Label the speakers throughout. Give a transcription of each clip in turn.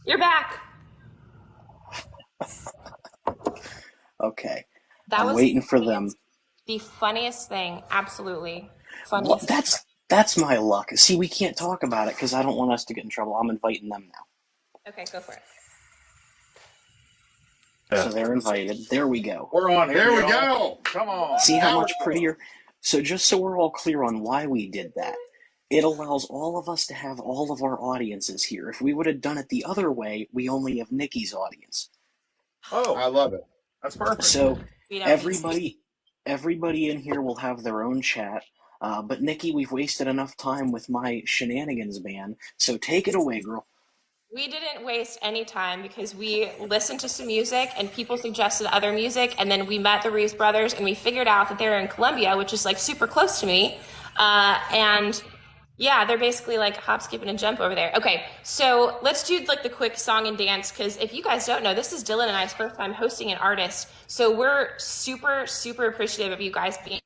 Speaker 1: You're back.
Speaker 2: Okay.
Speaker 1: That
Speaker 2: I'm
Speaker 1: was
Speaker 2: waiting for them.
Speaker 1: the funniest thing. Absolutely.
Speaker 2: What?
Speaker 1: Funniest.
Speaker 2: That's my luck. See, we can't talk about it because I don't want us to get in trouble. I'm inviting them now.
Speaker 1: Okay, go for it.
Speaker 2: So
Speaker 3: Yeah.
Speaker 2: they're invited. There we go.
Speaker 3: We're on here,
Speaker 4: There we
Speaker 3: y'all.
Speaker 4: go. Come on.
Speaker 2: See how
Speaker 4: Now
Speaker 2: much
Speaker 4: we're going.
Speaker 2: prettier? So just so we're all clear on why we did that, it allows all of us to have all of our audiences here. If we would have done it the other way, we only have Nikki's audience.
Speaker 4: I
Speaker 3: Oh,
Speaker 4: love it.
Speaker 3: that's perfect.
Speaker 2: So
Speaker 1: We don't need to.
Speaker 2: everybody in here will have their own chat. But Nikki, we've wasted enough time with my shenanigans ban, so take it away, girl.
Speaker 1: We didn't waste any time because we listened to some music and people suggested other music, and then we met the Reeves brothers and we figured out that they're in Colombia, which is like super close to me. And yeah, they're basically like hop, skip, and a jump over there. Okay, so let's do like the quick song and dance because if you guys don't know, this is Dylan and I's first time hosting an artist. So we're super, super appreciative of you guys being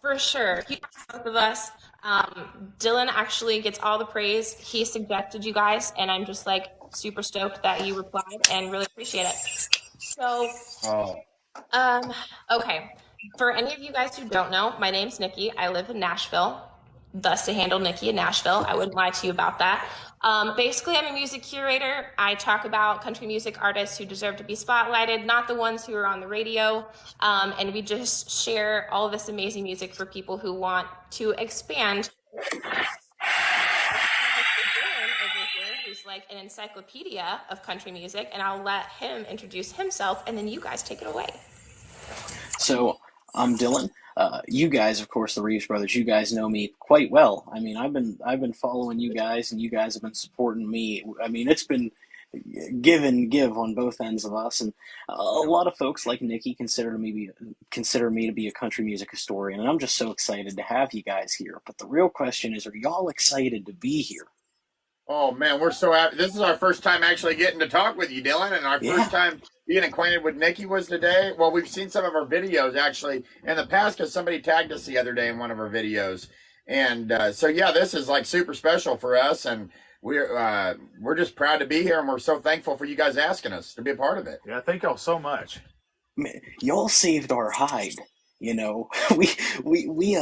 Speaker 1: for sure. Both of us. Dylan actually gets all the praise. He suggested you guys, and I'm just like super stoked that you replied and really appreciate it. So,
Speaker 4: Oh,
Speaker 1: um, okay. For any of you guys who don't know, my name's Nikki. I live in Nashville, thus to handle Nikki in Nashville. I wouldn't lie to you about that. Basically, I'm a music curator. I talk about country music artists who deserve to be spotlighted, not the ones who are on the radio. And we just share all of this amazing music for people who want to expand. Who's like an encyclopedia of country music, and I'll let him introduce himself, and then you guys take it away.
Speaker 2: So I'm Dylan. You guys, of course, the Reeves brothers. You guys know me quite well. I mean, I've been following you guys, and you guys have been supporting me. I mean, it's been give and give on both ends of us, and a lot of folks like Nikki consider me to be a country music historian, and I'm just so excited to have you guys here. But the real question is, are y'all excited to be here?
Speaker 4: oh man, we're so happy. This is our first time actually getting to talk with you, Dylan, and our
Speaker 2: Yeah.
Speaker 4: first time being acquainted with Nikki was today. Well, we've seen some of our videos actually in the past because somebody tagged us the other day in one of our videos, and so yeah, this is like super special for us, and we're just proud to be here, and we're so thankful for you guys asking us to be a part of it.
Speaker 3: Yeah, thank y'all so much.
Speaker 2: Y'all saved our hide. You know, we we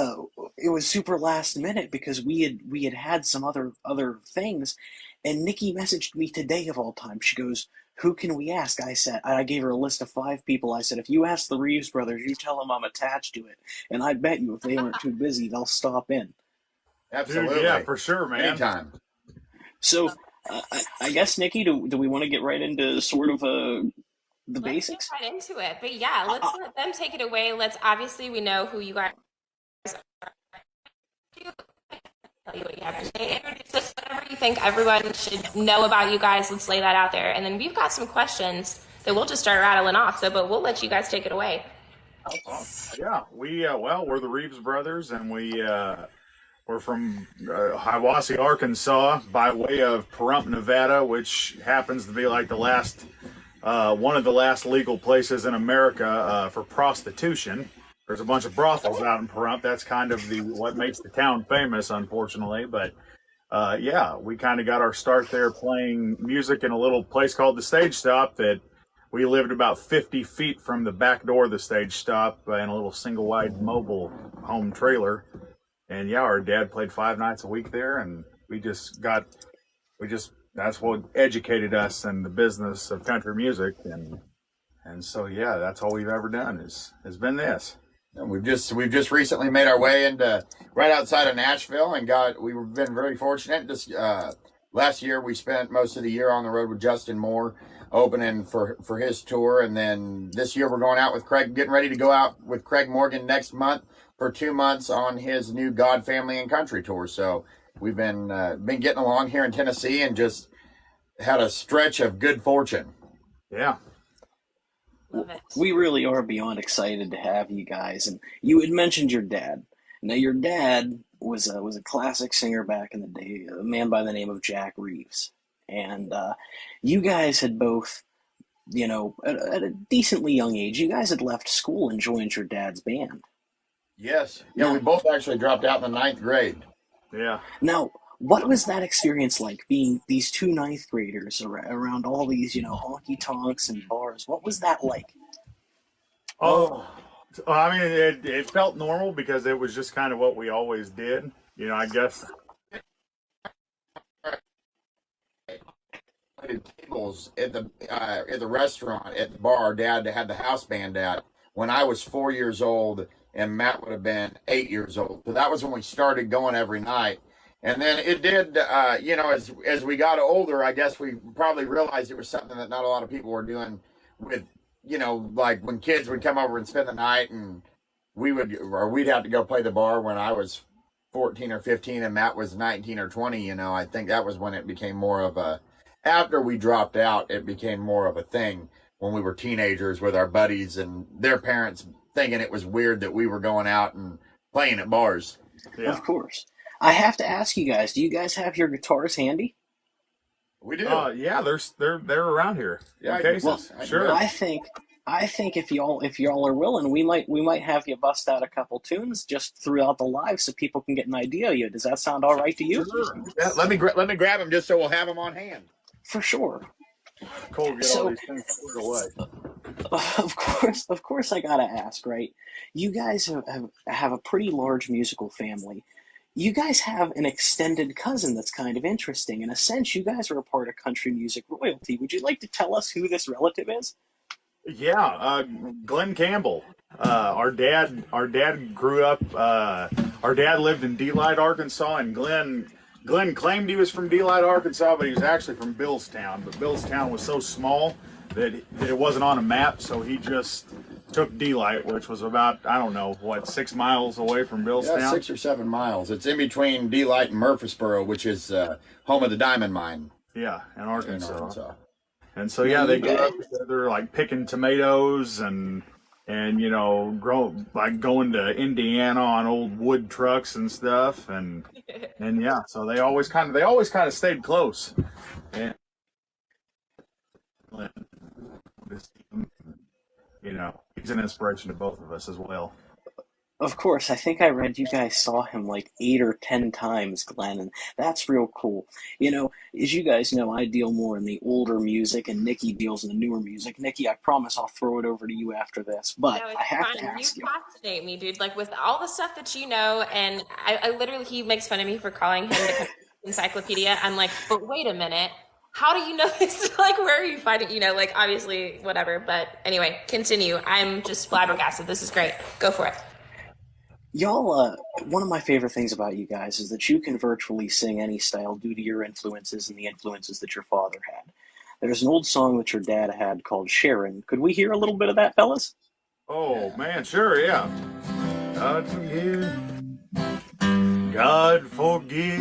Speaker 2: it was super last minute because we had some other things, and Nikki messaged me today of all time. She goes, "Who can we ask?" I gave her a list of 5 people. I said, "If you ask the Reeves brothers, you tell them I'm attached to it, and I bet you if they aren't too busy, they'll stop in."
Speaker 3: Dude, yeah,
Speaker 4: Absolutely,
Speaker 3: for sure, man.
Speaker 4: anytime.
Speaker 2: So, I guess Nikki, do we want to get right into sort of the
Speaker 1: Let's get
Speaker 2: basics?
Speaker 1: right into it. But yeah, let's let them take it away. Let's obviously we know who you guys are. Tell you what you have to say. Introduce us, whatever you think everyone should know about you guys. Let's lay that out there. And then we've got some questions that we'll just start rattling off. So, but we'll let you guys take it away.
Speaker 3: Yeah, we're the Reeves brothers, and we're from Hiawassee, Arkansas, by way of Pahrump, Nevada, which happens to be like the last one of the last legal places in America for prostitution. There's a bunch of brothels out in Pahrump. That's kind of the what makes the town famous, unfortunately. But yeah, we kind of got our start there playing music in a little place called the Stage Stop that we lived about 50 feet from the back door of the Stage Stop in a little single wide mobile home trailer. And yeah, our dad played 5 nights a week there, and we just that's what educated us in the business of country music, and so yeah, that's all we've ever done has been this.
Speaker 4: And we've just recently made our way into right outside of Nashville, and we've been very fortunate. This last year we spent most of the year on the road with Justin Moore, opening for his tour, and then this year we're going out with Craig, getting ready to go out with Craig Morgan next month for 2 months on his new God Family and Country tour. So we've been getting along here in Tennessee and just had a stretch of good fortune.
Speaker 3: Yeah.
Speaker 1: Love it.
Speaker 2: We really are beyond excited to have you guys. And you had mentioned your dad. Now, your dad was a classic singer back in the day, a man by the name of Jack Reeves. And you guys had both, at a decently young age, you guys had left school and joined your dad's band.
Speaker 4: Yes, yeah, we
Speaker 2: Now,
Speaker 4: both actually dropped out in the ninth grade.
Speaker 3: Yeah.
Speaker 2: now, What was that experience like, being these two ninth graders around all these, honky tonks and bars? What was that like?
Speaker 3: Oh, I mean, it felt normal because it was just kind of what we always did. I guess.
Speaker 4: Tables at the restaurant at the bar Dad had the house band at when I was 4 years old, and Matt would have been 8 years old. So that was when we started going every night. And then it did, as we got older, I guess we probably realized it was something that not a lot of people were doing with, like when kids would come over and spend the night, and we'd have to go play the bar when I was 14 or 15 and Matt was 19 or 20. I think that was when it became more of a, after we dropped out, it became more of a thing when we were teenagers with our buddies and their parents thinking it was weird that we were going out and playing at bars.
Speaker 3: Yeah.
Speaker 2: Of course. I have to ask you guys, do you guys have your guitars handy?
Speaker 4: We do.
Speaker 3: Yeah, they're around here.
Speaker 4: Yeah,
Speaker 3: In cases.
Speaker 2: Well,
Speaker 3: Sure.
Speaker 2: I think if y'all are willing, we might have you bust out a couple tunes just throughout the live so people can get an idea of you. Does that sound all right to you?
Speaker 3: Sure.
Speaker 4: Yeah, let me grab them just so we'll have them on hand.
Speaker 2: For sure.
Speaker 3: Cole, get all
Speaker 2: So,
Speaker 3: these things squared away.
Speaker 2: of course, I gotta ask, right? You guys have a pretty large musical family. You guys have an extended cousin that's kind of interesting. In a sense, you guys are a part of country music royalty. Would you like to tell us who this relative is?
Speaker 3: Yeah, Glenn Campbell. Our dad grew up. Our dad lived in Delight, Arkansas, and Glenn claimed he was from Delight, Arkansas, but he was actually from Billstown. But Billstown was so small that it wasn't on a map, so he just took Delight, which was about, I don't know, 6 miles away from Billstown.
Speaker 4: Yeah, 6 or 7 miles. It's in between Delight and Murfreesboro, which is home of the diamond mine
Speaker 3: Yeah, in
Speaker 4: in
Speaker 3: Arkansas.
Speaker 4: Arkansas.
Speaker 3: And so
Speaker 2: Now
Speaker 3: yeah, they
Speaker 2: you
Speaker 3: grew
Speaker 2: guys,
Speaker 3: up together, like picking tomatoes and going to Indiana on old wood trucks and stuff, and yeah, so they always kind of stayed close. And this, he's an inspiration to both of us as well.
Speaker 2: of course, I think I read you guys saw him like 8 or 10 times, Glenn, and that's real cool. As you guys know, I deal more in the older music, and Nikki deals in the newer music. Nikki, I promise I'll throw it over to you after this, but
Speaker 1: No,
Speaker 2: I
Speaker 1: it's
Speaker 2: have to
Speaker 1: fine. You
Speaker 2: ask you.
Speaker 1: fascinate me, dude. Like with all the stuff that you know, and I literally, he makes fun of me for calling him the encyclopedia. I'm like, but wait a minute. How do you know this? Like, where are you finding, like, obviously, whatever. But anyway, continue. I'm just flabbergasted. This is great. Go for it.
Speaker 2: Y'all, one of my favorite things about you guys is that you can virtually sing any style due to your influences and the influences that your father had. There's an old song that your dad had called Sharon. Could we hear a little bit of that, fellas?
Speaker 3: Oh
Speaker 4: Yeah.
Speaker 3: man, sure, yeah. God forgive, God forgive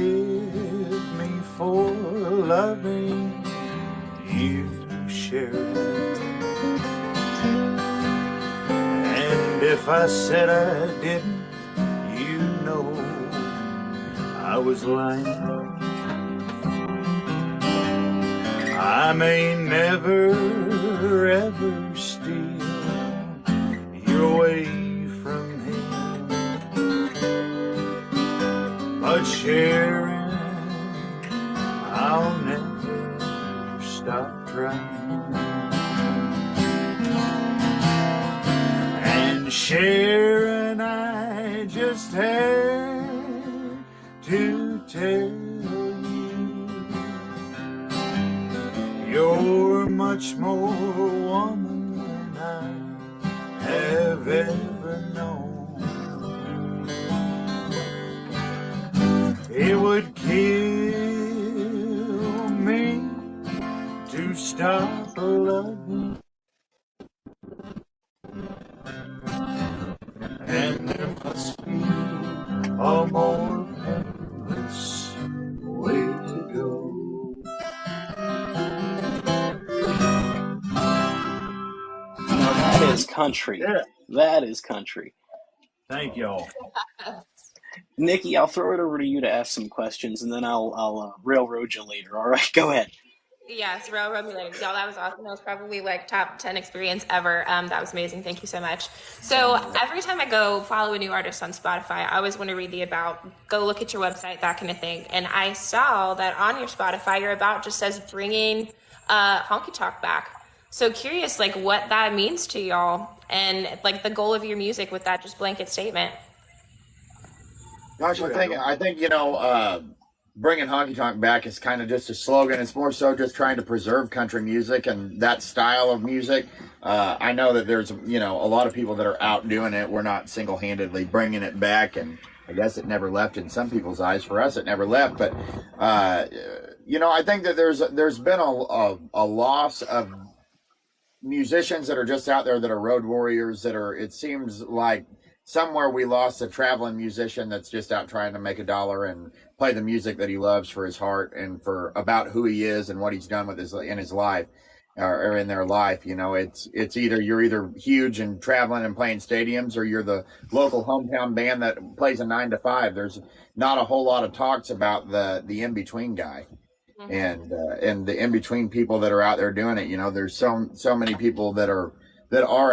Speaker 3: me for loving you, Sharon. And if I said I didn't, you know I was lying. I may never ever steal your way from him, but Sharon, I'll never stop trying. And Sharon, I just had to tell you, you're much more woman than I have ever known. It would kill me to stop loving, and there must be a more perilous way to go.
Speaker 2: Now that is country.
Speaker 3: Yeah,
Speaker 2: That is country.
Speaker 3: thank y'all.
Speaker 2: Nikki, I'll throw it over to you to ask some questions, and then I'll railroad you later. All right, go ahead.
Speaker 1: Yes, railroad related. Y'all, that was awesome. That was probably like top 10 experience ever. That was amazing. Thank you so much. So every time I go follow a new artist on Spotify, I always want to read the about, go look at your website, that kind of thing. And I saw that on your Spotify, your about just says bringing honky tonk back. So curious, like what that means to y'all and like the goal of your music with that just blanket statement.
Speaker 4: Gosh,
Speaker 3: Go ahead, Dylan.
Speaker 4: I think bringing honky tonk back is kind of just a slogan. It's more so just trying to preserve country music and that style of music. I know that there's a lot of people that are out doing it. We're not single handedly bringing it back, and I guess it never left in some people's eyes. For us, it never left. But I think that there's been a loss of musicians that are just out there that are road warriors that are. It seems like somewhere we lost a traveling musician that's just out trying to make a dollar and play the music that he loves for his heart and for about who he is and what he's done with his life or in their life. It's either you're either huge and traveling and playing stadiums, or you're the local hometown band that plays a 9 to 5. There's not a whole lot of talks about the in between guy.
Speaker 1: Mm-hmm.
Speaker 4: And the in between people that are out there doing it. There's so many people that are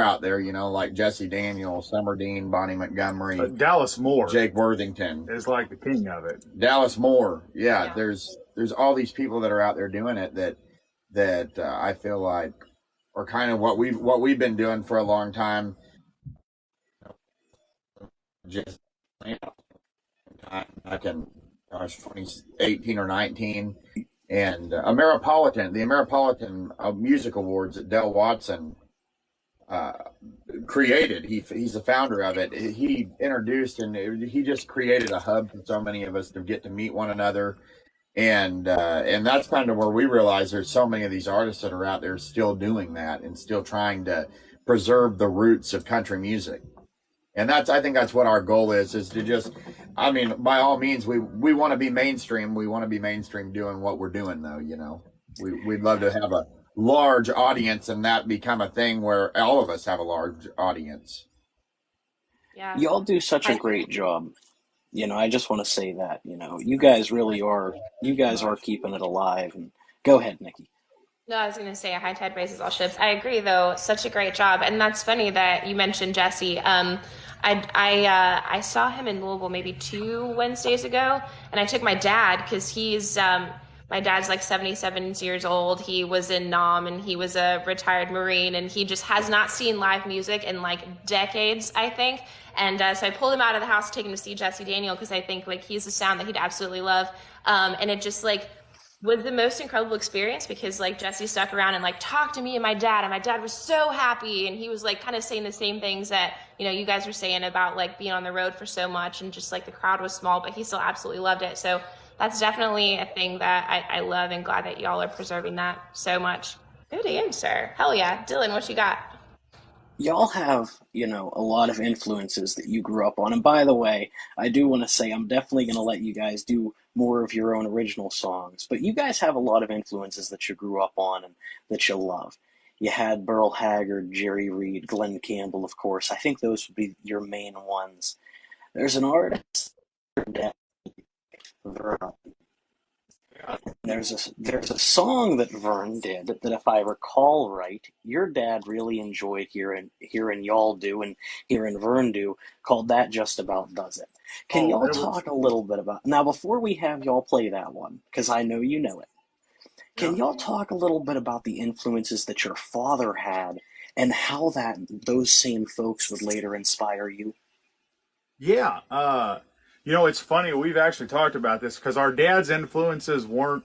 Speaker 4: out there, like Jesse Daniel, Summer Dean, Bonnie Montgomery,
Speaker 3: Dallas Moore
Speaker 4: Jake Worthington,
Speaker 3: is like the king of it.
Speaker 4: Dallas Moore. Yeah,
Speaker 1: Yeah.
Speaker 4: there's all these people that are out there doing it that I feel like are kind of what we've been doing for a long time. Just back in 2018 or 19, and the Ameripolitan Music Awards that Del Watson created. He's the founder of it. He introduced and he just created a hub for so many of us to get to meet one another, and that's kind of where we realize there's so many of these artists that are out there still doing that and still trying to preserve the roots of country music. And I think that's what our goal is to just, by all means, we want to be mainstream. We want to be mainstream doing what we're doing, though. We'd love to have a large audience and that become a thing where all of us have a large audience.
Speaker 1: Yeah.
Speaker 2: Y'all do such a great job. I just want to say that, you guys really are, you guys are keeping it alive. And go ahead, Nikki.
Speaker 1: No, I was going to say a high tide raises all ships. I agree, though. Such a great job, and that's funny that you mentioned Jesse. I saw him in Louisville maybe 2 Wednesdays ago, and I took my dad because he's my dad's like 77 years old. He was in Nam, and he was a retired Marine, and he just has not seen live music in like decades, I think. And so I pulled him out of the house to take him to see Jesse Daniel because I think like he's a sound that he'd absolutely love. And it just like was the most incredible experience because like Jesse stuck around and like talked to me and my dad was so happy, and he was like kind of saying the same things that you guys were saying about like being on the road for so much, and just like the crowd was small but he still absolutely loved it. So that's definitely a thing that I love, and glad that y'all are preserving that so much. Good answer. Hell yeah. Dylan, what you got?
Speaker 2: Y'all have, a lot of influences that you grew up on. And by the way, I do want to say I'm definitely going to let you guys do more of your own original songs. But you guys have a lot of influences that you grew up on and that you love. You had Burl Haggard, Jerry Reed, Glenn Campbell, of course. I think those would be your main ones. There's an artist, Vern. There's a song that Vern did that, if I recall right, your dad really enjoyed hearing y'all do and hearing Vern do, called "That Just About Does It." Can
Speaker 3: Oh,
Speaker 2: y'all
Speaker 3: it was
Speaker 2: talk a little bit about now before we have y'all play that one, because I know you know it.
Speaker 3: yeah.
Speaker 2: Can y'all talk a little bit about the influences that your father had and how those same folks would later inspire you?
Speaker 3: Yeah. It's funny. We've actually talked about this because our dad's influences weren't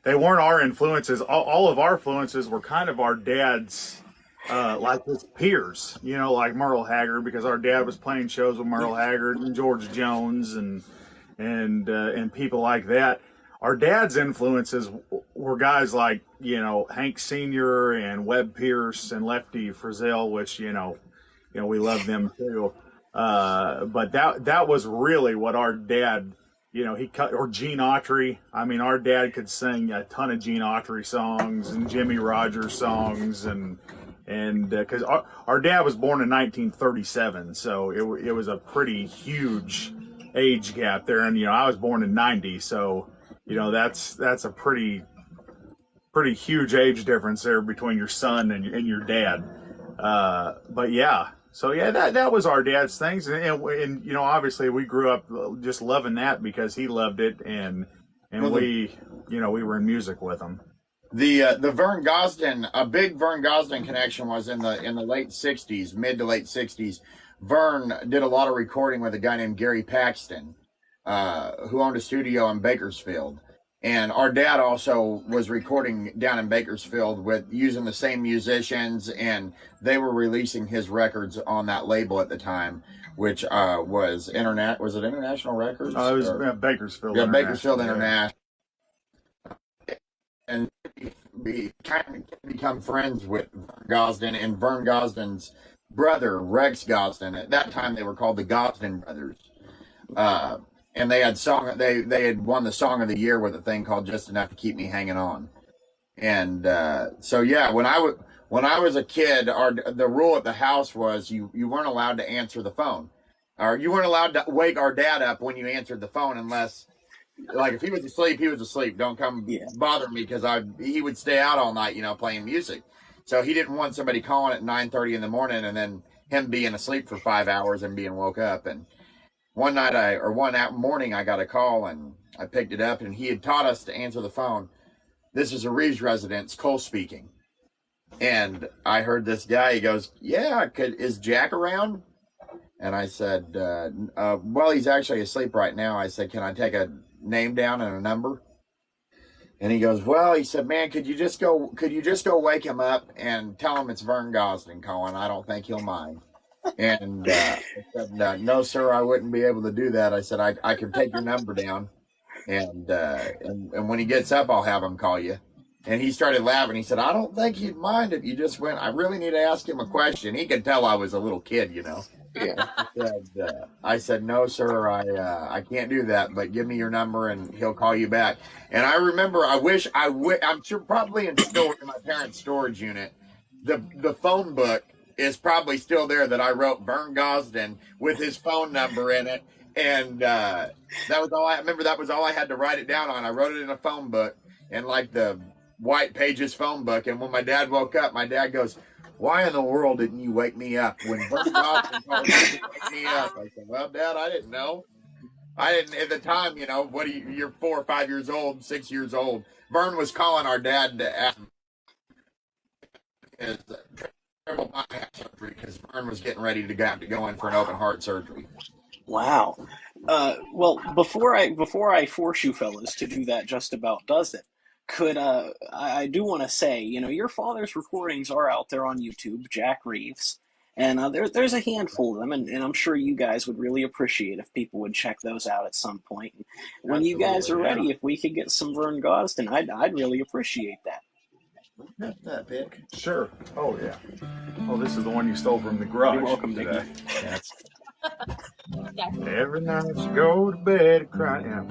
Speaker 3: our influences. All of our influences were kind of our dad's, like his peers, like Merle Haggard, because our dad was playing shows with Merle Haggard and George Jones and people like that. Our dad's influences were guys like, Hank Sr. and Webb Pierce and Lefty Frizzell, which, we love them too. But that was really what our dad, he cut, or Gene Autry. I mean, our dad could sing a ton of Gene Autry songs and Jimmy Rogers songs, and because our dad was born in 1937, so it was a pretty huge age gap there, and I was born in '90, so that's a pretty pretty huge age difference there between your son and your dad. But yeah, so yeah, that was our dad's things, and you know, obviously we grew up just loving that because he loved it, and
Speaker 4: Well,
Speaker 3: we, you know, we were in music with him.
Speaker 4: the Vern Gosdin, a big Vern Gosdin connection was in the late '60s, mid to late '60s. Vern did a lot of recording with a guy named Gary Paxton, who owned a studio in Bakersfield. And our dad also was recording down in Bakersfield with using the same musicians, and they were releasing his records on that label at the time, which was internet. Was it International Records?
Speaker 3: It was Bakersfield.
Speaker 4: Yeah, Bakersfield International. And we kind of become friends with Vern Gosdin and Vern Gosdin's brother, Rex Gosdin. At that time, they were called the Gosdin Brothers. And they had won the Song of the Year with a thing called "Just Enough to Keep Me Hanging On." And so yeah, when I was a kid, the rule at the house was you weren't allowed to answer the phone, or you weren't allowed to wake our dad up when you answered the phone unless, like, if he was asleep, he was asleep. Don't come bother me, because he would stay out all night, you know, playing music. So he didn't want somebody calling at 9:30 in the morning and then him being asleep for 5 hours and being woke up. And one morning I got a call and I picked it up, and he had taught us to answer the phone. "This is a Reeves residence, Cole speaking." And I heard this guy, he goes, "Yeah, is Jack around?" And I said, well, he's actually asleep right now. I said, "Can I take a name down and a number?" And he goes, "Well," he said, "man, could you just go wake him up and tell him it's Vern Gosdin calling? I don't think he'll mind." And I said, "No, sir, I wouldn't be able to do that." I said, I could take your number down, and when he gets up, I'll have him call you." And he started laughing. He said, "I don't think he'd mind if you just went. I really need to ask him a question." He could tell I was a little kid, you know.
Speaker 2: Yeah.
Speaker 4: I said, "No, sir, I can't do that, but give me your number and he'll call you back." And I remember, I'm sure probably still in my parents' storage unit, the phone book is probably still there that I wrote Vern Gosdin with his phone number in it. And that was all I remember. That was all I had to write it down on. I wrote it in a phone book, in like the White Pages phone book. And when my dad woke up, my dad goes, "Why in the world didn't you wake me up when Vern Gosdin told you to wake me up?" I said, "Well, Dad, I didn't know. I didn't at the time, you know, you're 4 or 5 years old, 6 years old." Vern was calling our dad to ask his triple bypass surgery, because Vern was getting ready to go in for an open heart surgery.
Speaker 2: Wow. Well, before I force you fellas to do that, just about does it. I do want to say, you know, your father's recordings are out there on YouTube, Jack Reeves, and there's a handful of them, and I'm sure you guys would really appreciate if people would check those out at some point. And when you guys are ready, if we could get some Vern Gosdin, I'd really appreciate that.
Speaker 4: That pick.
Speaker 3: Sure. Oh yeah. Oh, this is the one you stole from the garage.
Speaker 2: You're welcome,
Speaker 3: today.
Speaker 1: Yeah.
Speaker 3: Every night you go to bed crying.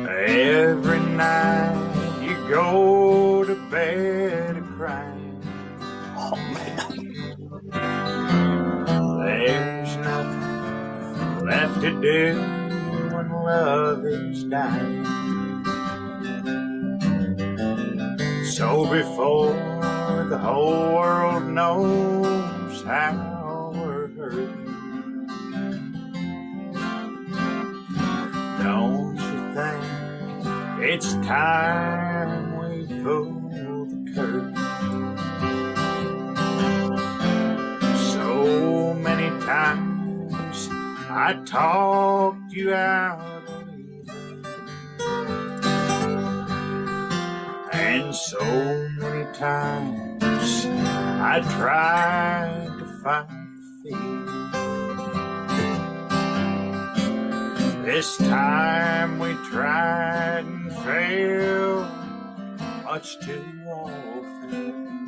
Speaker 3: Every night you go to bed crying.
Speaker 2: Oh man.
Speaker 3: There's nothing left to do when love is dying. So before the whole world knows how we're hurting, don't you think it's time we pull the curtain? So many times I talked you out of leaving, and so many times I tried to find fear. This time we tried and failed, much too often.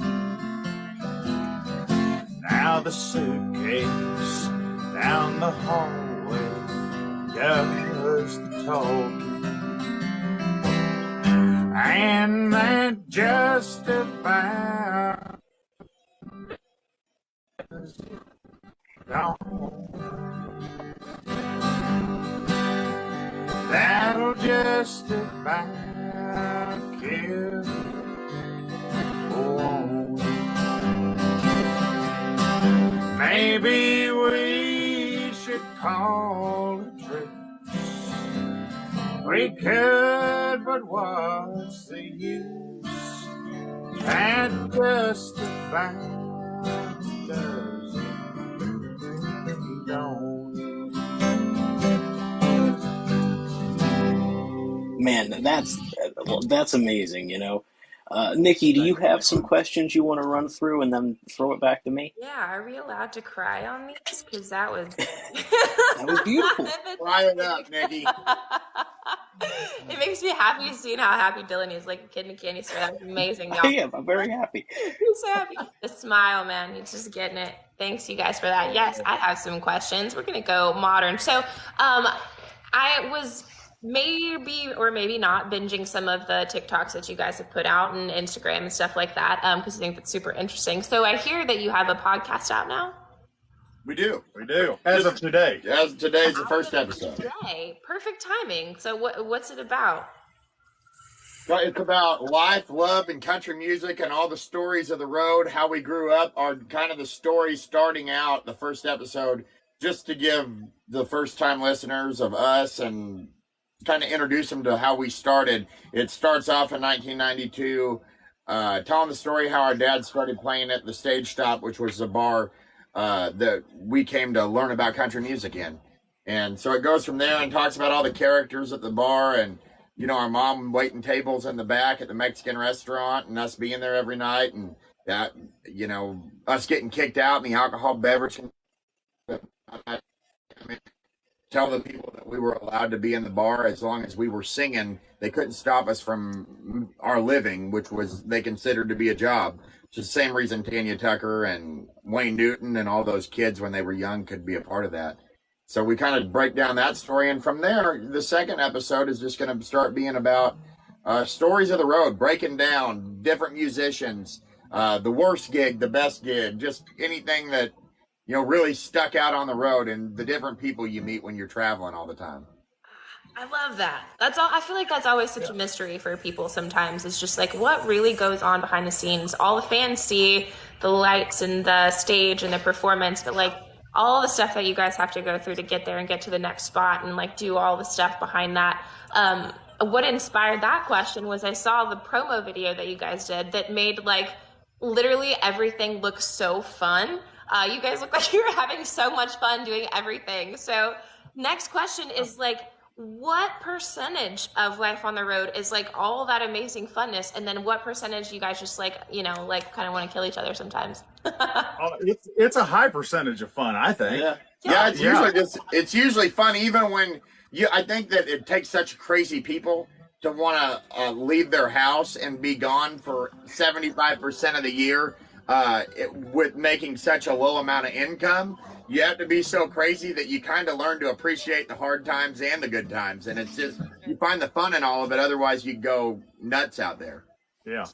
Speaker 3: Now the suitcase down the hallway does the talking, and that just about is gone. That'll just about Yeah. Go on. Maybe we should call it trip. We could, but what's the use? And just about does it don't.
Speaker 2: Man, that's amazing. Nikki, do you have some questions you want to run through and then throw it back to me?
Speaker 1: Yeah, are we allowed to cry on these? Because that was
Speaker 2: That was beautiful.
Speaker 4: Fry it up, Nikki.
Speaker 1: It makes me happy seeing how happy Dylan is, like a kid in a candy store. That was amazing, y'all.
Speaker 2: I am. I'm very happy.
Speaker 1: He's so happy. The smile, man. He's just getting it. Thanks, you guys, for that. Yes, I have some questions. We're gonna go modern. So, I was maybe or maybe not binging some of the TikToks that you guys have put out and Instagram and stuff like that, because I think that's super interesting. So I hear that you have a podcast out now.
Speaker 4: We do.
Speaker 3: We do. As of today.
Speaker 4: As of today's the first episode.
Speaker 1: Today. Perfect timing. So what's it about?
Speaker 4: It's about life, love, and country music and all the stories of the road, how we grew up, are kind of the stories starting out the first episode, just to give the first-time listeners of us and kind of introduce them to how we started. It starts off in 1992, telling the story how our dad started playing at the Stage Stop, which was the bar that we came to learn about country music in. And so it goes from there and talks about all the characters at the bar and, our mom waiting tables in the back at the Mexican restaurant and us being there every night and that, us getting kicked out in the alcohol beverage. Tell the people that we were allowed to be in the bar as long as we were singing. They couldn't stop us from our living, which was they considered to be a job. It's the same reason Tanya Tucker and Wayne Newton and all those kids when they were young could be a part of that. So we kind of break down that story. And from there, the second episode is just going to start being about stories of the road, breaking down different musicians, the worst gig, the best gig, just anything that really stuck out on the road and the different people you meet when you're traveling all the time.
Speaker 1: I love that. That's all. I feel like that's always such a mystery for people sometimes. It's just like what really goes on behind the scenes. All the fans see the lights and the stage and the performance, but like all the stuff that you guys have to go through to get there and get to the next spot and like do all the stuff behind that. What inspired that question was I saw the promo video that you guys did that made like literally everything look so fun. You guys look like you were having so much fun doing everything. So next question is like, what percentage of life on the road is like all that amazing funness? And then what percentage you guys just like, like kind of want to kill each other sometimes?
Speaker 3: It's a high percentage of fun, I think.
Speaker 4: Yeah, it's usually fun even when I think that it takes such crazy people to want to leave their house and be gone for 75% of the year with making such a low amount of income. You have to be so crazy that you kind of learn to appreciate the hard times and the good times. And it's just, you find the fun in all of it. Otherwise, you go nuts out there.
Speaker 3: Yeah.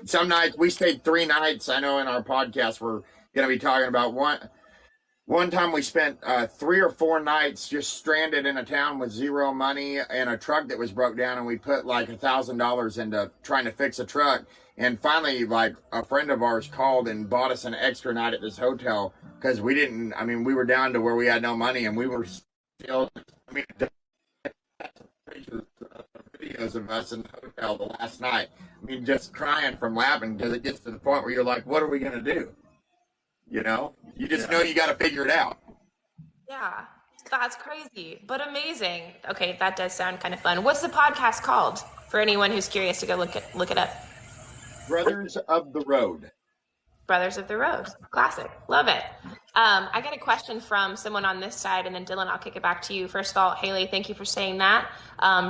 Speaker 4: Some nights, we stayed 3 nights. I know in our podcast, we're going to be talking about one time we spent 3 or 4 nights just stranded in a town with zero money and a truck that was broke down. And we put like $1,000 into trying to fix a truck. And finally, like a friend of ours called and bought us an extra night at this hotel because we were down to where we had no money and we were still, videos of us in the hotel the last night. Just crying from laughing because it gets to the point where you're like, what are we going to do? You just know you got to figure it out.
Speaker 1: Yeah, that's crazy, but amazing. Okay, that does sound kind of fun. What's the podcast called for anyone who's curious to go look it up?
Speaker 4: Brothers of the Road.
Speaker 1: Brothers of the Road. Classic. Love it. I got a question from someone on this side, and then Dylan, I'll kick it back to you. First of all, Haley, thank you for saying that.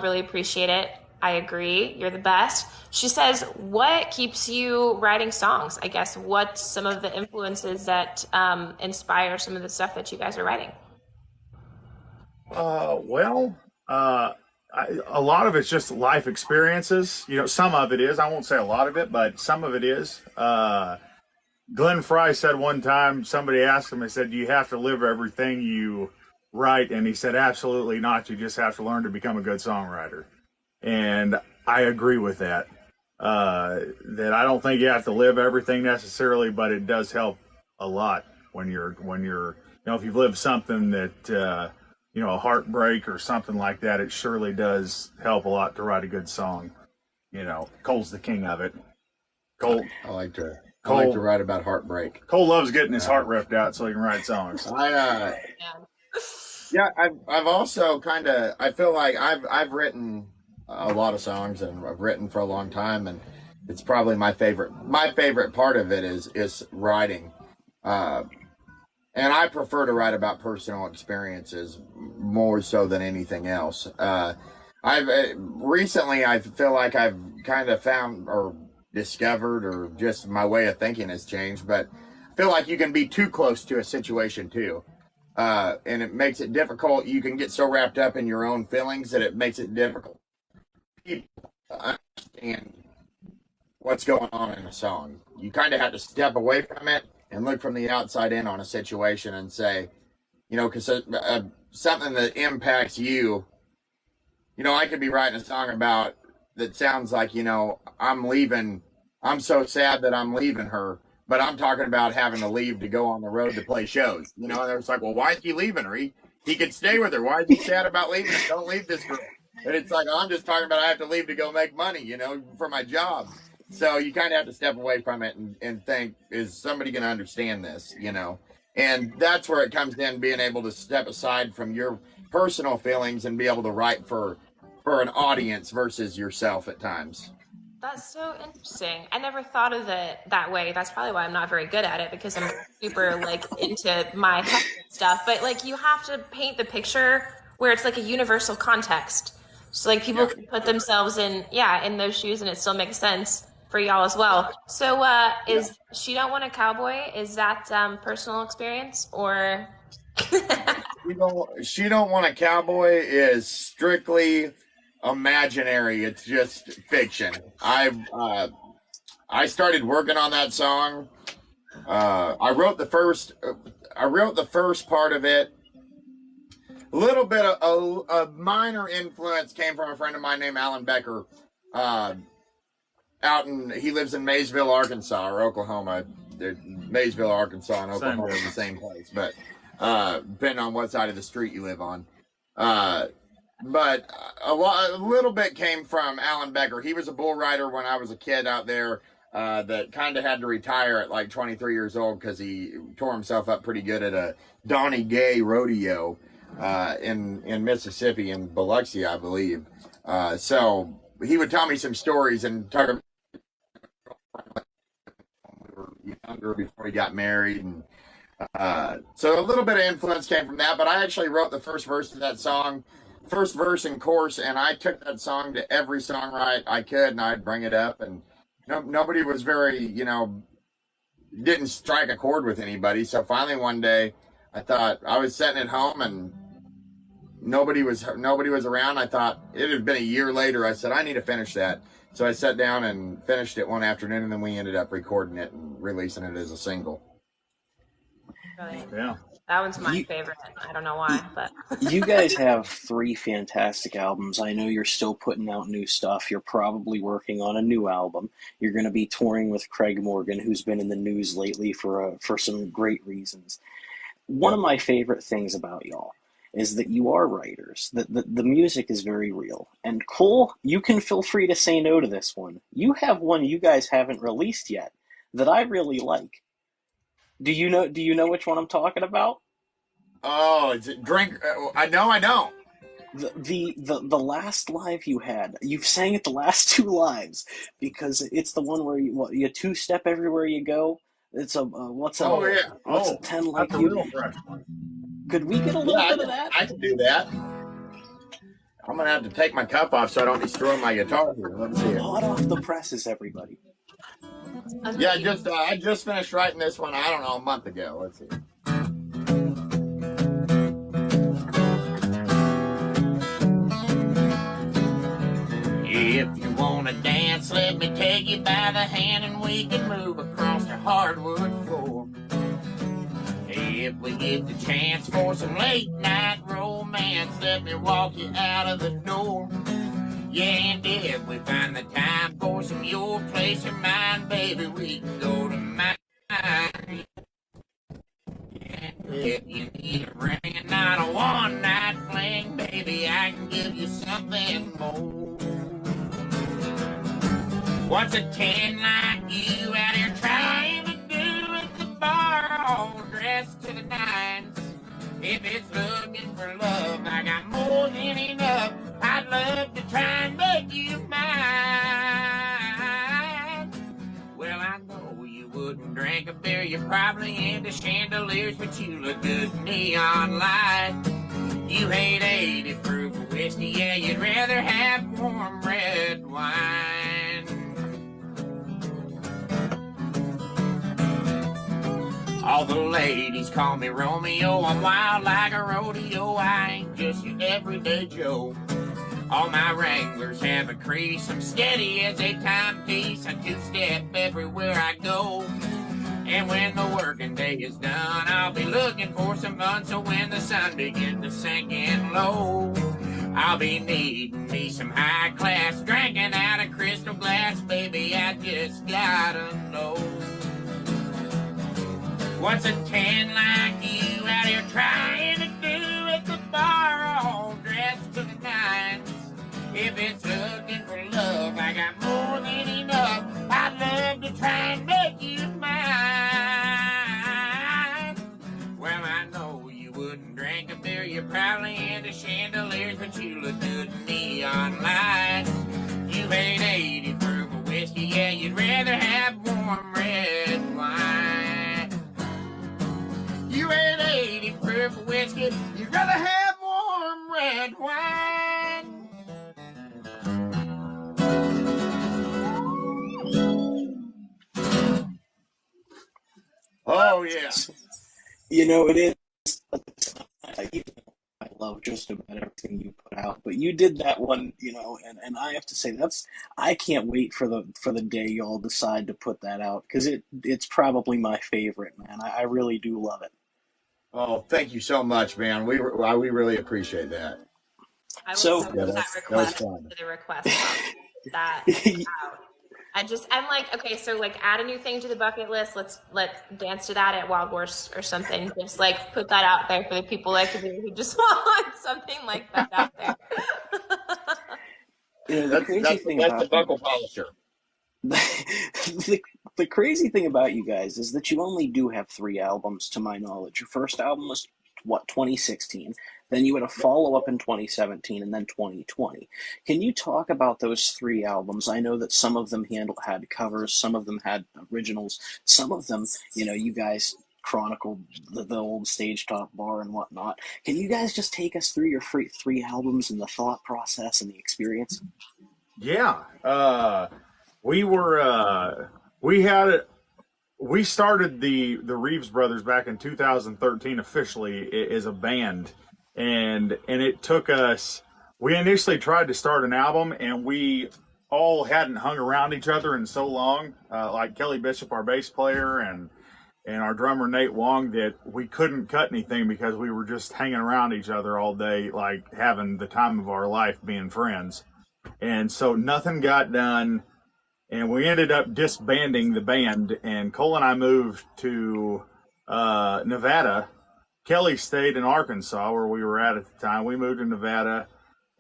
Speaker 1: Really appreciate it. I agree. You're the best. She says, what keeps you writing songs? I guess what's some of the influences that inspire some of the stuff that you guys are writing?
Speaker 3: A lot of it's just life experiences. Some of it is. I won't say a lot of it, but some of it is. Glenn Fry said one time, somebody asked him, he said, do you have to live everything you write? And he said, absolutely not. You just have to learn to become a good songwriter. And I agree with that. That I don't think you have to live everything necessarily, but it does help a lot when you're if you've lived something that a heartbreak or something like that. It surely does help a lot to write a good song. Cole's the king of it. Cole.
Speaker 4: I like to
Speaker 3: Cole
Speaker 4: write about heartbreak.
Speaker 3: Cole loves getting his heart ripped out so he can write songs.
Speaker 4: Yeah, I've also I feel like I've written a lot of songs, and I've written for a long time, and it's probably my favorite part of it is writing. And I prefer to write about personal experiences more so than anything else. I've recently I feel like I've kind of found or discovered, or just my way of thinking has changed, but I feel like you can be too close to a situation too. And it makes it difficult. You can get so wrapped up in your own feelings that it makes it difficult for people to understand what's going on in a song. You kind of have to step away from it and look from the outside in on a situation and say, because something that impacts you, I could be writing a song about that sounds like, I'm so sad that I'm leaving her, but I'm talking about having to leave to go on the road to play shows. And it's like, well, why is he leaving her? He could stay with her. Why is he sad about leaving her? Don't leave this girl. And it's like, I'm just talking about I have to leave to go make money, for my job. So you kind of have to step away from it and think, is somebody going to understand this, And that's where it comes in, being able to step aside from your personal feelings and be able to write for an audience versus yourself at times.
Speaker 1: That's so interesting. I never thought of it that way. That's probably why I'm not very good at it, because I'm super into my head stuff. But you have to paint the picture where it's a universal context. So people can put themselves in those shoes, and it still makes sense for y'all as well. So is She Don't Want a Cowboy, is that personal experience, or?
Speaker 4: She Don't Want a Cowboy is strictly imaginary. It's just fiction. I started working on that song. I wrote the first part of it. A little bit of a minor influence came from a friend of mine named Alan Becker. He lives in Maysville, Arkansas, or Oklahoma. Maysville, Arkansas, and Oklahoma are the same place, but depending on what side of the street you live on. But a little bit came from Alan Becker. He was a bull rider when I was a kid out there, that kind of had to retire at 23 years old because he tore himself up pretty good at a Donnie Gay rodeo in Mississippi, in Biloxi, I believe. So he would tell me some stories and talk about when we were younger before he got married, and so a little bit of influence came from that. But I actually wrote the first verse of that song. First verse and chorus, and I took that song to every songwriter I could, and I'd bring it up, and nobody was very, didn't strike a chord with anybody. So finally one day, I thought, I was sitting at home and nobody was around. I thought, it had been a year later. I said, I need to finish that. So I sat down and finished it one afternoon, and then we ended up recording it and releasing it as a single.
Speaker 1: Brilliant.
Speaker 3: Yeah.
Speaker 1: That one's my favorite. I don't know why, but
Speaker 2: You guys have 3 fantastic albums. I know you're still putting out new stuff. You're probably working on a new album. You're going to be touring with Craig Morgan, who's been in the news lately for some great reasons. One of my favorite things about y'all is that you are writers. The music is very real. And Cole, you can feel free to say no to this one. You have one you guys haven't released yet that I really like. Do you know which one I'm talking about?
Speaker 4: Oh, it's Drink. I know.
Speaker 2: The last live you had, you've sang it the last 2 lives, because it's the one where you 2-step everywhere you go. It's what's a 10 like
Speaker 3: that's
Speaker 2: you?
Speaker 3: a real fresh one.
Speaker 2: Could we get a little bit of that?
Speaker 4: I can do that. I'm gonna have to take my cup off so I don't destroy my guitar here. Let's see it.
Speaker 2: Hot off the presses, everybody.
Speaker 4: Yeah, I just finished writing this one, I don't know, a month ago. Let's see. If you wanna dance, let me take you by the hand and we can move across the hardwood floor. If we get the chance for some late night romance, let me walk you out of the door.
Speaker 5: Yeah, and if we find the time for some your place or mine, baby, we can go to mine. If you need a ring and not a one-night fling, baby, I can give you something more. What's a 10 like you out here trying to do at the bar, all dressed to the nines? If it's looking for love, I got more than enough. I'd love to try and make you mine. Well, I know you wouldn't drink a beer, you're probably into chandeliers, but you look good in neon light. You hate 80 proof of whiskey, yeah, you'd rather have warm red wine. All the ladies call me Romeo, I'm wild like a rodeo, I ain't just your everyday Joe. All my Wranglers have a crease, I'm steady as a timepiece, I two-step everywhere I go. And when the working day is done, I'll be looking for some fun, so when the sun begins to sink in low, I'll be needing me some high class, drinking out of crystal glass, baby, I just gotta know. What's a 10 like you out here trying to do at the bar, all dressed to the nines? If it's looking for love, I got more than enough. I'd love to try and make you mine. Well, I know you wouldn't drink a beer, you're probably into chandeliers, but you look good in neon lights. You ain't 80 proof of whiskey, yeah, you'd rather have warm red wine. You ain't 80 proof of whiskey, you'd rather have warm red wine.
Speaker 4: Oh yeah.
Speaker 2: You know, it is. I love just about everything you put out, but you did that one, you know, and I have to say I can't wait for the day y'all decide to put that out, because it's probably my favorite, man. I really do love it.
Speaker 4: Oh, thank you so much, man. We really appreciate that.
Speaker 1: I will
Speaker 2: So
Speaker 1: send that
Speaker 4: that was
Speaker 1: request
Speaker 4: fun.
Speaker 1: to the request that out. I'm like, okay, so like add a new thing to the bucket list. Let's dance to that at Wild Horse or something. Just like put that out there for the people like me who just want something like that out there.
Speaker 2: you know, the crazy thing
Speaker 4: That's
Speaker 2: about
Speaker 4: the buckle polisher.
Speaker 2: the crazy thing about you guys is that you only do have 3 albums, to my knowledge. Your first album was, what, 2016? Then you had a follow-up in 2017, and then 2020. Can you talk about those 3 albums? I know that some of them had covers, some of them had originals, some of them, you know, you guys chronicled the old stage top bar and whatnot. Can you guys just take us through your 3 albums and the thought process and the experience?
Speaker 3: Yeah. We were we started the Reeves brothers back in 2013 officially as a band, and it took us. We initially tried to start an album, and we all hadn't hung around each other in so long. Like Kelly Bishop, our bass player, and our drummer Nate Wong, that we couldn't cut anything because we were just hanging around each other all day, like having the time of our life, being friends. And so nothing got done, and we ended up disbanding the band. And Cole and I moved to Nevada. Kelly stayed in Arkansas, where we were at the time. We moved to Nevada,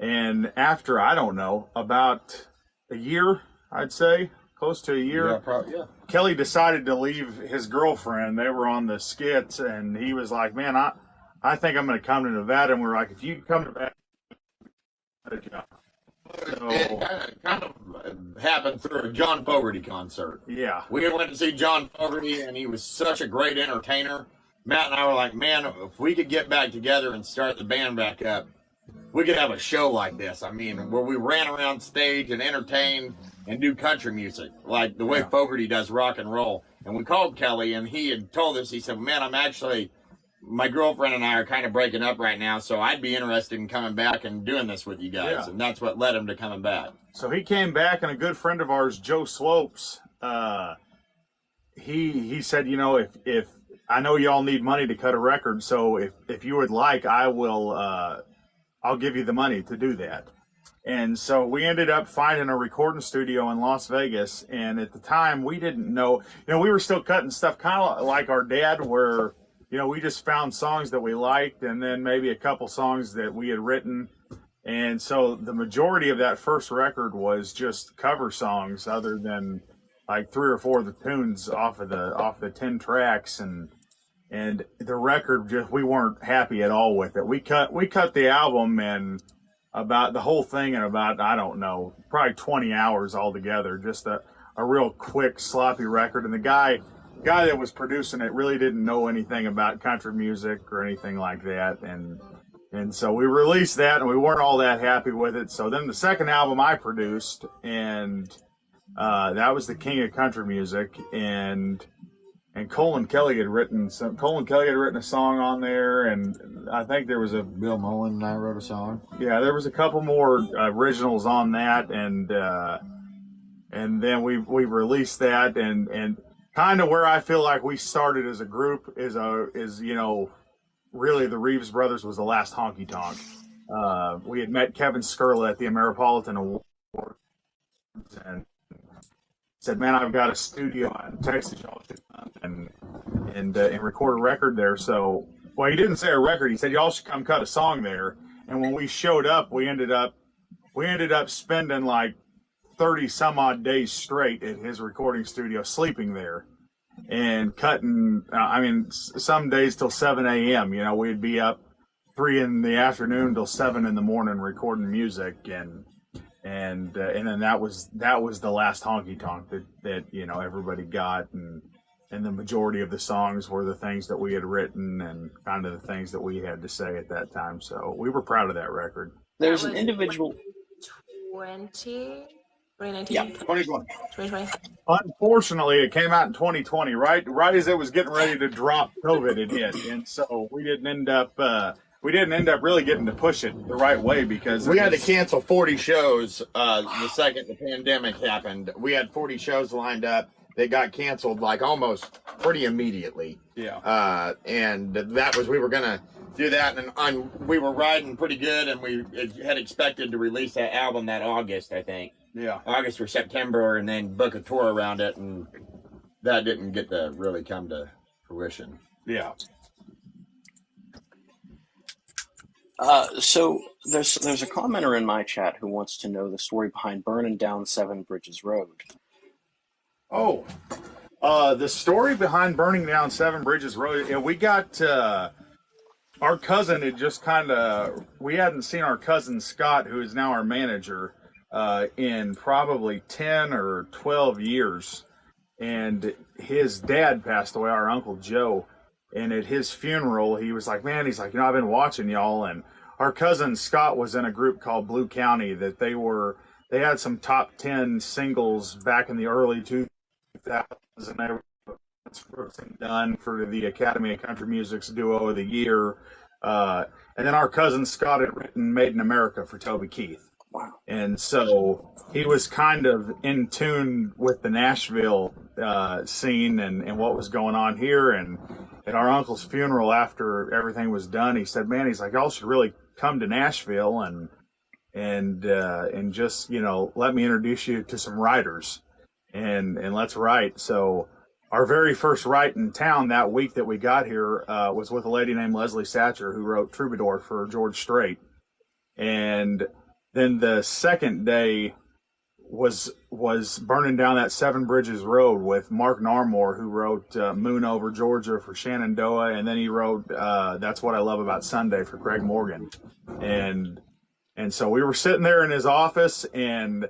Speaker 3: and after, I don't know, about a year, I'd say, close to a year,
Speaker 4: Yeah, probably, yeah.
Speaker 3: Kelly decided to leave his girlfriend. They were on the skits, and he was like, "Man, I think I'm going to come to Nevada." And we were like, "If you come to Nevada,
Speaker 4: It kind of happened through a John Fogerty concert.
Speaker 3: yeah,
Speaker 4: We went to see John Fogerty, and he was such a great entertainer. Matt and I were like, man, if we could get back together and start the band back up, we could have a show like this. I mean, where we ran around stage and entertained and do country music, like the way Fogerty does rock and roll. And we called Kelly, and he had told us, he said, man, my girlfriend and I are kind of breaking up right now, so I'd be interested in coming back and doing this with you guys.
Speaker 3: Yeah.
Speaker 4: And that's what led him to coming back.
Speaker 3: So he came back, and a good friend of ours, Joe Slopes, he said, you know, if I know y'all need money to cut a record, so if you would like, I'll give you the money to do that. And so we ended up finding a recording studio in Las Vegas. And at the time, we didn't know, we were still cutting stuff kind of like our dad, where, we just found songs that we liked and then maybe a couple songs that we had written. And so the majority of that first record was just cover songs, other than like 3 or 4 of the tunes off the 10 tracks. And the record, just, we weren't happy at all with it. We cut the album and about the whole thing in about, I don't know, probably 20 hours altogether. Just a real quick, sloppy record. And the guy that was producing it really didn't know anything about country music or anything like that. And so we released that, and we weren't all that happy with it. So then the second album I produced, and that was the King of Country Music. And Colin Kelly had written a song on there, and I think there was
Speaker 4: Bill Mullen and I wrote a song.
Speaker 3: Yeah, there was a couple more originals on that, and then we released that, and kind of where I feel like we started as a group is really the Reeves brothers was the last honky tonk. We had met Kevin Skirla at the Ameripolitan Awards and said, "Man, I've got a studio in Texas, y'all should come and record a record there." So, well, he didn't say a record. He said, "Y'all should come cut a song there." And when we showed up, we ended up spending like 30 some odd days straight at his recording studio, sleeping there and cutting. Some days till 7 a.m. We'd be up 3 in the afternoon till 7 in the morning recording music, and then that was the last honky tonk that everybody got, and the majority of the songs were the things that we had written and kind of the things that we had to say at that time. So we were proud of that record.
Speaker 2: There's an individual.
Speaker 1: 2019?
Speaker 2: Yeah,
Speaker 1: 2020.
Speaker 3: Unfortunately, it came out in 2020, right as it was getting ready to drop. COVID had hit, and so we didn't end up really getting to push it the right way, because
Speaker 4: we had to cancel 40 shows the second the pandemic happened. We had 40 shows lined up. They got canceled like almost pretty immediately.
Speaker 3: Yeah.
Speaker 4: And that was, we were going to do that, and we were riding pretty good, and we had expected to release that album that August, I think.
Speaker 3: Yeah.
Speaker 4: August or September, and then book a tour around it, and that didn't get to really come to fruition.
Speaker 3: Yeah.
Speaker 2: So there's a commenter in my chat who wants to know the story behind burning down Seven Bridges Road.
Speaker 3: Oh, the story behind burning down Seven Bridges Road. We got our cousin had just we hadn't seen our cousin Scott, who is now our manager, in probably 10 or 12 years, and his dad passed away, our Uncle Joe. And at his funeral, he was like, "Man," he's like, "I've been watching y'all." And our cousin Scott was in a group called Blue County that they had some top 10 singles back in the early 2000s, and they were done for the Academy of Country Music's Duo of the Year. And then our cousin Scott had written "Made in America" for Toby Keith.
Speaker 2: Wow.
Speaker 3: And so he was kind of in tune with the Nashville scene and what was going on here. And at our uncle's funeral, after everything was done, he said, "Man," he's like, "y'all should really come to Nashville and just, let me introduce you to some writers and let's write." So our very first write in town that week that we got here was with a lady named Leslie Satcher, who wrote Troubadour for George Strait. And then the second day was burning down that Seven Bridges Road with Mark Narmore, who wrote Moon Over Georgia for Shenandoah, and then he wrote That's What I Love About Sunday for Craig Morgan. And so we were sitting there in his office, and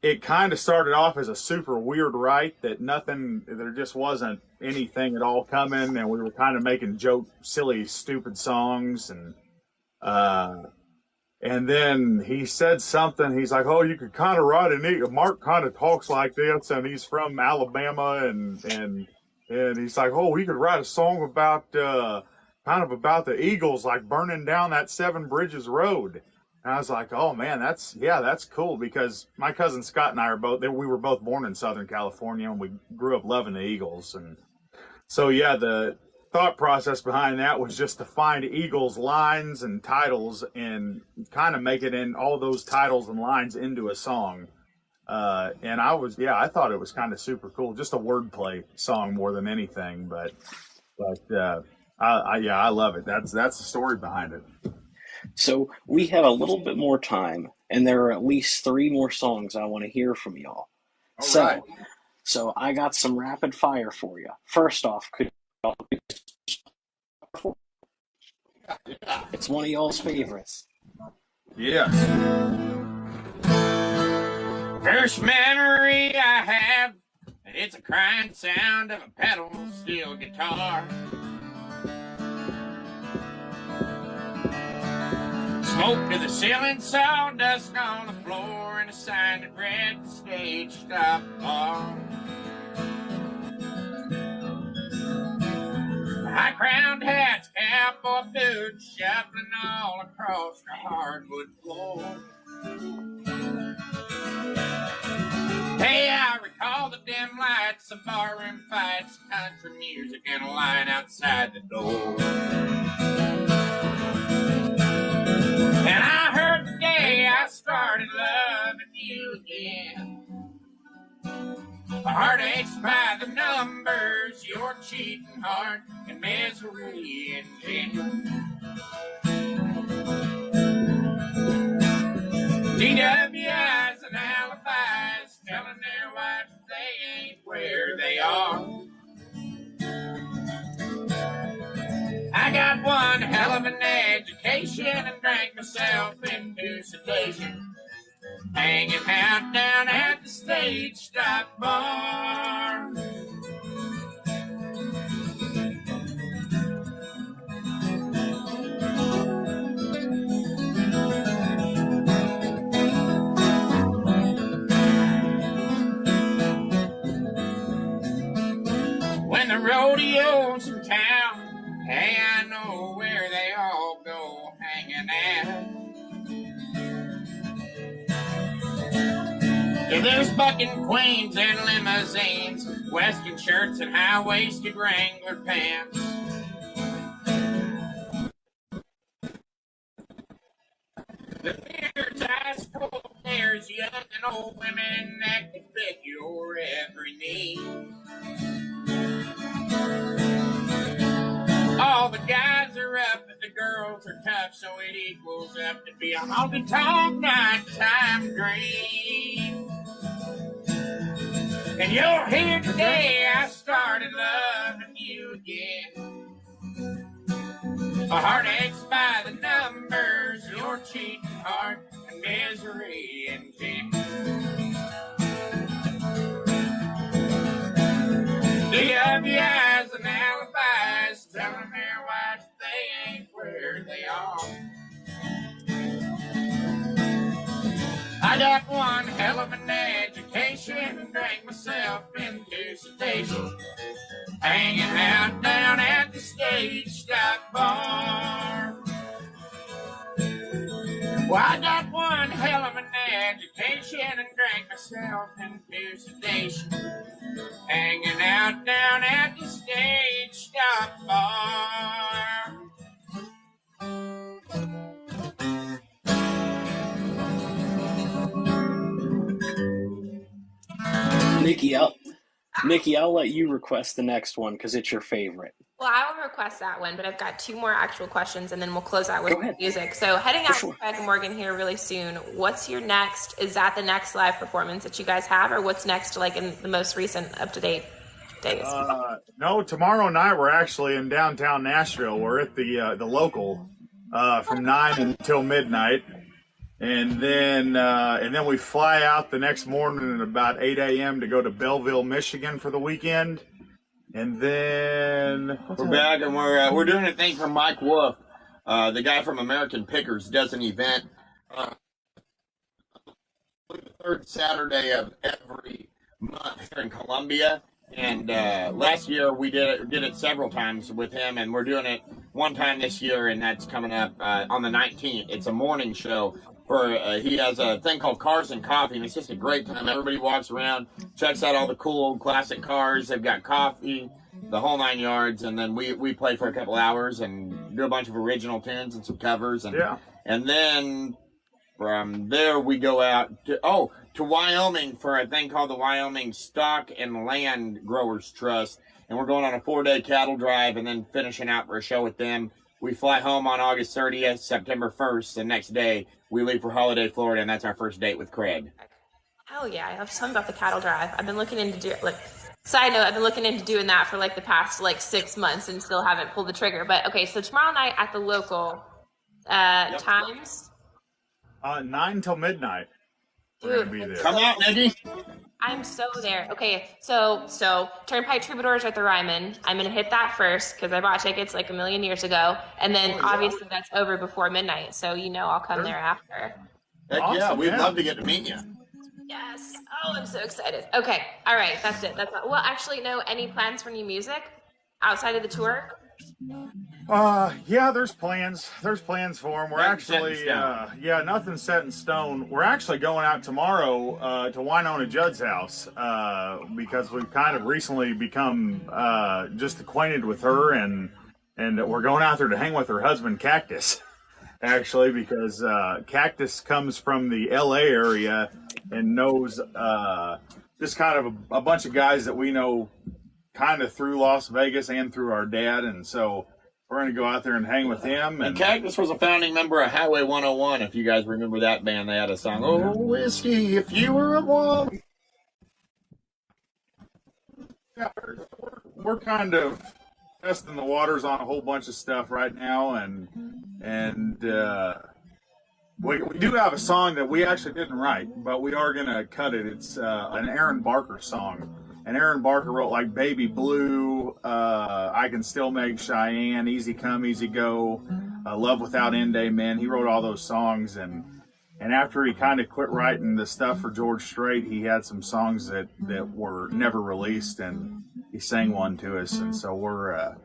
Speaker 3: it kind of started off as a super weird write that there just wasn't anything at all coming, and we were kind of making silly, stupid songs, and then he said something. He's like, "Oh, you could kind of write Mark kind of talks like this, and he's from Alabama, and he's like, oh, we could write a song about kind of about the Eagles, like burning down that Seven Bridges Road." And I was like, "Oh man, that's cool," because my cousin Scott and I we were both born in Southern California, and we grew up loving the Eagles, and so yeah, thought process behind that was just to find Eagles lines and titles and kind of make it in all those titles and lines into a song. And I thought it was kind of super cool, just a wordplay song more than anything. But I love it. That's the story behind it.
Speaker 2: So we have a little bit more time, and there are at least 3 more songs I want to hear from y'all.
Speaker 3: All right.
Speaker 2: So I got some rapid fire for you. First off, could y'all do it's one of y'all's favorites.
Speaker 3: Yes.
Speaker 5: First memory I have, it's a crying sound of a pedal steel guitar. Smoke to the ceiling, sawdust on the floor, and a sign that read the stage stop bar. High-crowned hats, cowboy boots, shuffling all across the hardwood floor. Hey, I recall the dim lights, some barroom fights, country music, and a line outside the door. And I heard the day I started loving you again. My heart aches by the numbers, your cheating heart, and misery and gin. DWIs and alibis, telling their wives they ain't where they are. I got one hell of an education and drank myself into sedation, hanging out down at the stage stop bar. When the rodeo's in town, hey, I know where they all go hanging out. Yeah, there's bucking queens and limousines, western shirts and high-waisted Wrangler pants. There's high school, there's young and old women that can fit your every need. All the guys are up and the girls are tough, so it equals up to be a honky-tonk nighttime dream. And you're here today, I started loving you again. My heart aches by the numbers, your cheating heart, and misery and gin. DWIs and alibis, telling their wives they ain't where they are. I got one hell of an education and drank myself into sedation, hanging out down at the stage stop bar. Well, I got one hell of an education and drank myself into sedation, hanging out down at the stage stop bar.
Speaker 2: Nikki, I'll let you request the next one because it's your favorite.
Speaker 1: Well, I will request that one, but I've got 2 more actual questions, and then we'll close out with music. So heading out to Peg Morgan here really soon, what's your next? Is that the next live performance that you guys have, or what's next, like in the most recent up-to-date days?
Speaker 3: No, tomorrow night we're actually in downtown Nashville. We're at the local from 9 until midnight. And then we fly out the next morning at about 8 a.m. to go to Belleville, Michigan for the weekend. And then
Speaker 4: we're back, and we're doing a thing for Mike Wolf, the guy from American Pickers, does an event the 3rd Saturday of every month here in Columbia. And last year we did it several times with him, and we're doing it one time this year, and that's coming up on the 19th. It's a morning show. He has a thing called Cars and Coffee, and it's just a great time. Everybody walks around, checks out all the cool old classic cars. They've got coffee,
Speaker 5: the whole 9 yards, and then we play for a couple hours and do a bunch of original tunes and some covers, and then from there we go out to Wyoming for a thing called the Wyoming Stock and Land Growers Trust, and we're going on a 4-day cattle drive and then finishing out for a show with them. We fly home on August 30th, September 1st. The next day we leave for Holiday, Florida, and that's our first date with Craig.
Speaker 1: Hell yeah, I have something about the cattle drive. I've been looking into side note, I've been looking into doing that for the past 6 months and still haven't pulled the trigger. But okay, so tomorrow night at the local times.
Speaker 3: 9 till midnight. We're gonna be there.
Speaker 5: Come out, Nikki.
Speaker 1: I'm so there. Okay, so Turnpike Troubadours at the Ryman. I'm gonna hit that first because I bought tickets a million years ago, and then obviously that's over before midnight. So I'll come there after.
Speaker 5: Heck
Speaker 3: awesome,
Speaker 5: yeah, we'd love to get to meet you.
Speaker 1: Yes. Oh, I'm so excited. Okay. All right. That's it. Well, actually, no. Any plans for new music outside of the tour?
Speaker 3: Yeah, there's plans. There's plans for them. We're actually, nothing's set in stone. We're actually going out tomorrow to Winona Judd's house because we've kind of recently become just acquainted with her, and we're going out there to hang with her husband, Cactus. Actually, because Cactus comes from the LA area and knows just kind of a bunch of guys that we know kind of through Las Vegas and through our dad. And so we're going to go out there and hang with him.
Speaker 5: And Cactus was a founding member of Highway 101. If you guys remember that band, they had a song, "Oh, whiskey, if you were a woman."
Speaker 3: Yeah, we're kind of testing the waters on a whole bunch of stuff right now, and we do have a song that we actually didn't write, but we are going to cut it. It's an Aaron Barker song, and Aaron Barker wrote Baby Blue, I Can Still Make Cheyenne, Easy Come, Easy Go, Love Without End, Amen. He wrote all those songs, and after he kind of quit writing the stuff for George Strait, he had some songs that were never released, and he sang one to us, and so we're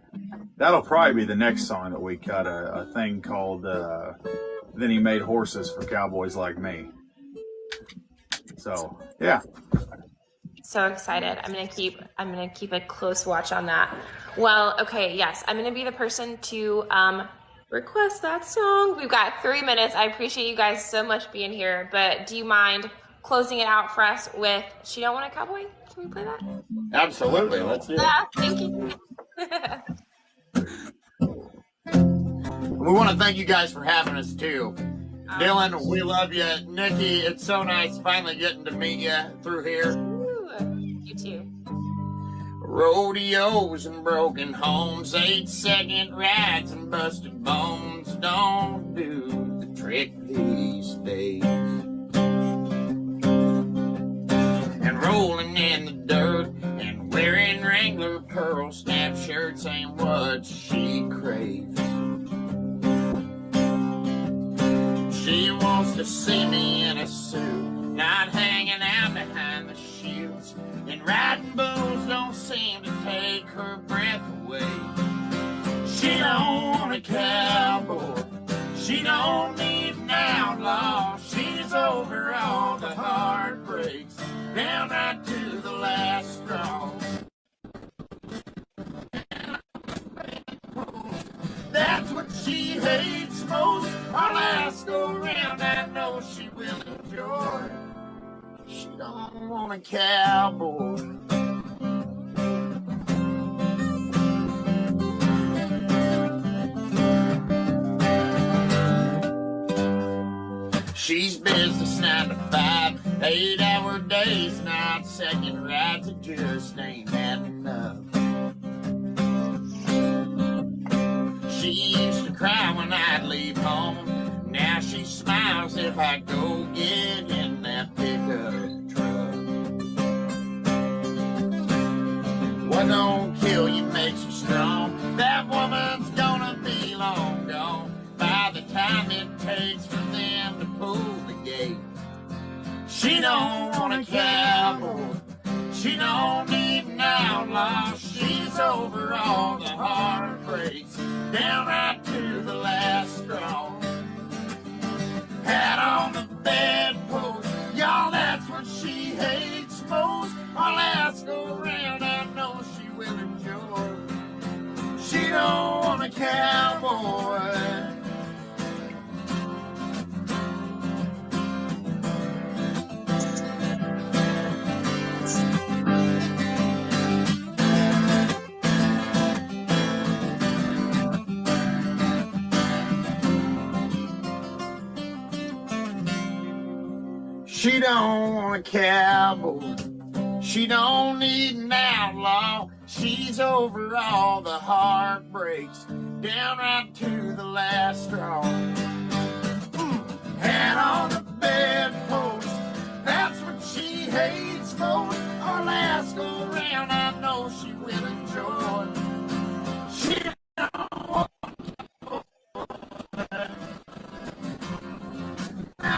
Speaker 3: that'll probably be the next song that we cut, a thing called Then He Made Horses for Cowboys Like Me. So yeah,
Speaker 1: so excited. I'm gonna keep a close watch on that. Well, okay, yes, I'm gonna be the person to request that song. We've got 3 minutes. I appreciate you guys so much being here, but do you mind closing it out for us with She Don't Want a Cowboy? Can we play that?
Speaker 5: Absolutely. Let's do it.
Speaker 1: Thank you.
Speaker 5: We want to thank you guys for having us too. Dylan, we love you. Nikki, it's so nice finally getting to meet you through here.
Speaker 1: Ooh, you too.
Speaker 5: Rodeos and broken homes, 8-second rides and busted bones don't do the trick these days. And rolling in the dirt and wearing Wrangler pearl snap shirts ain't what she craves. She wants to see me in a suit, not hanging out behind the shields, and riding bulls don't seem to take her breath away. She don't want a cowboy, she don't need an outlaw. She's over all the heartbreaks, down right to the last straw. That's what she hates most. Our last go round, I know she will enjoy. She don't want a cowboy. She's business 9 to 5, 8-hour days, not second rides. It just ain't had enough. She used to cry when I'd leave home. Now she smiles if I go get in that pickup truck. What don't kill you makes you strong. That woman's gonna be long gone by the time it takes for them to pull the gate. She don't want a cowboy, she don't need an outlaw. She's over all the heartbreaks, down right to the last straw. Hat on the bedpost, y'all, that's what she hates most. Our last go round, I know she will enjoy.
Speaker 4: cowboy. She don't want a cowboy. She don't need an outlaw. She's over all the heartbreaks, down right to the last straw. Hat on the bedpost, that's what she hates most. Our last go round, I know she will enjoy. She now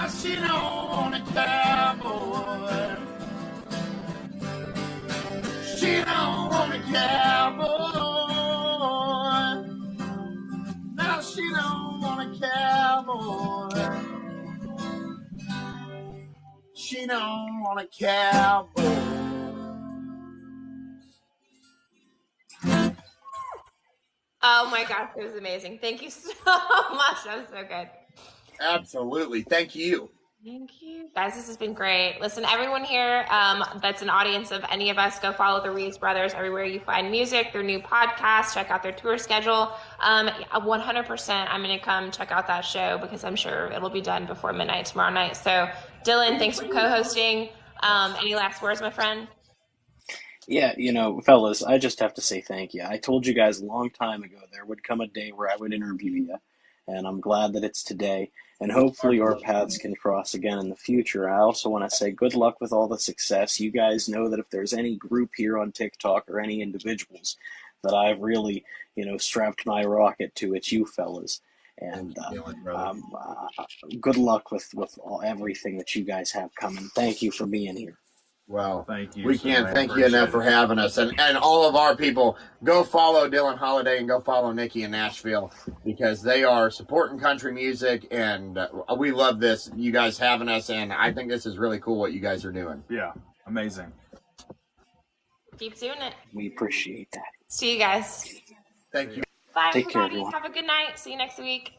Speaker 4: she don't want a cowboy. She don't want a cowboy. Now she don't want a cowboy. She don't want a cowboy.
Speaker 1: Oh my gosh, it was amazing. Thank you so much. That was so good.
Speaker 4: Absolutely. Thank you.
Speaker 1: Thank you. Guys, this has been great. Listen, everyone here that's an audience of any of us, go follow the Reeves brothers everywhere you find music, their new podcast, check out their tour schedule. 100% I'm going to come check out that show because I'm sure it'll be done before midnight tomorrow night. So, Dylan, thanks for co-hosting. Any last words, my friend?
Speaker 2: Yeah, fellas, I just have to say thank you. I told you guys a long time ago there would come a day where I would interview you, and I'm glad that it's today. And hopefully our paths can cross again in the future. I also want to say good luck with all the success. You guys know that if there's any group here on TikTok or any individuals that I've really, strapped my rocket to, it's you fellas. And good luck with everything that you guys have coming. Thank you for being here.
Speaker 4: Well,
Speaker 3: thank you.
Speaker 4: We can't thank you enough for having us. And all of our people, go follow Dylan Holiday and go follow Nikki in Nashville because they are supporting country music. And we love this, you guys having us. And I think this is really cool what you guys are doing.
Speaker 3: Yeah, amazing.
Speaker 1: Keep doing it.
Speaker 2: We appreciate that.
Speaker 1: See you guys.
Speaker 4: Thank you.
Speaker 1: Bye,
Speaker 2: Take care,
Speaker 1: everybody.
Speaker 2: everyone.
Speaker 1: Have a good night. See you next week.